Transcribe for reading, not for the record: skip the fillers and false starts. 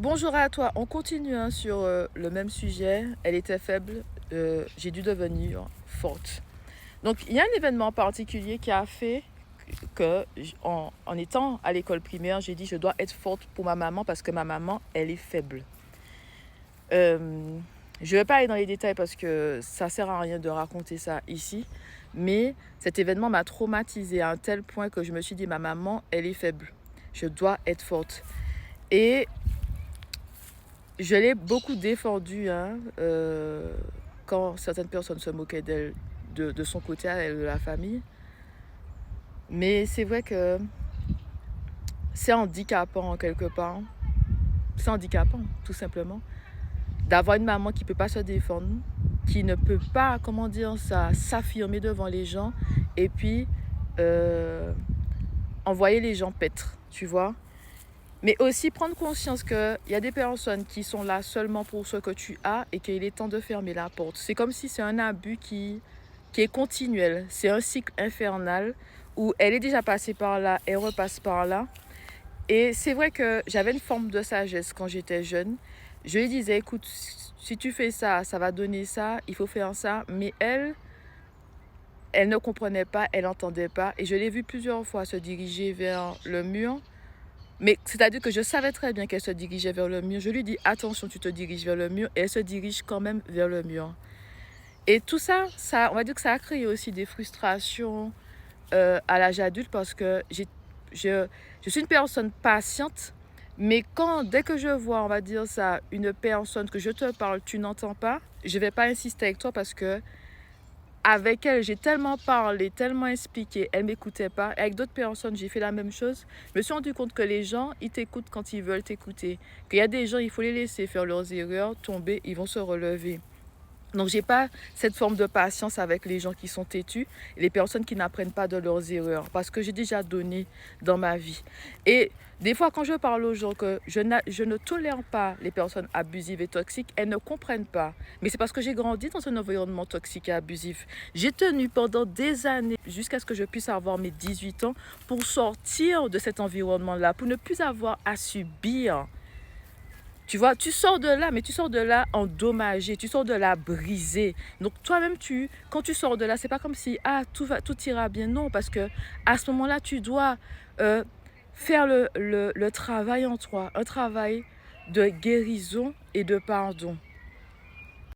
Bonjour à toi, on continue hein, sur le même sujet. Elle était faible, j'ai dû devenir forte. Donc il y a un événement particulier qui a fait que, en étant à l'école primaire, j'ai dit je dois être forte pour ma maman parce que ma maman, elle est faible. Je ne vais pas aller dans les détails parce que ça sert à rien de raconter ça ici, mais cet événement m'a traumatisée à un tel point que je me suis dit ma maman, elle est faible. Je dois être forte. Et je l'ai beaucoup défendue hein, quand certaines personnes se moquaient d'elle, de son côté à elle, de la famille. Mais c'est vrai que c'est handicapant quelque part. C'est handicapant, tout simplement. D'avoir une maman qui ne peut pas se défendre, qui ne peut pas, comment dire ça, s'affirmer devant les gens et puis envoyer les gens paître, tu vois. Mais aussi prendre conscience qu'il y a des personnes qui sont là seulement pour ce que tu as et qu'il est temps de fermer la porte. C'est comme si c'est un abus qui est continuel. C'est un cycle infernal où elle est déjà passée par là, elle repasse par là. Et c'est vrai que j'avais une forme de sagesse quand j'étais jeune. Je lui disais, écoute, si tu fais ça, ça va donner ça, il faut faire ça. Mais elle ne comprenait pas, elle n'entendait pas. Et je l'ai vue plusieurs fois se diriger vers le mur. Mais c'est-à-dire que je savais très bien qu'elle se dirigeait vers le mur. Je lui dis, attention, tu te diriges vers le mur. Et elle se dirige quand même vers le mur. Et tout ça, on va dire que ça a créé aussi des frustrations à l'âge adulte parce que je suis une personne patiente. Mais dès que je vois, on va dire ça, une personne que je te parle, tu n'entends pas, je ne vais pas insister avec toi parce que avec elle, j'ai tellement parlé, tellement expliqué, elle ne m'écoutait pas. Et avec d'autres personnes, j'ai fait la même chose. Je me suis rendu compte que les gens, ils t'écoutent quand ils veulent t'écouter. Qu'il y a des gens, il faut les laisser faire leurs erreurs, tomber, ils vont se relever. Donc, j'ai pas cette forme de patience avec les gens qui sont têtus et les personnes qui n'apprennent pas de leurs erreurs parce que j'ai déjà donné dans ma vie. Et des fois, quand je parle aux gens que je ne tolère pas les personnes abusives et toxiques, elles ne comprennent pas. Mais c'est parce que j'ai grandi dans un environnement toxique et abusif. J'ai tenu pendant des années jusqu'à ce que je puisse avoir mes 18 ans pour sortir de cet environnement-là, pour ne plus avoir à subir. Tu vois, tu sors de là, mais tu sors de là endommagé, tu sors de là brisé. Donc toi-même, quand tu sors de là, c'est pas comme si tout ira bien. Non, parce que à ce moment-là, tu dois euh, faire le travail en toi, un travail de guérison et de pardon.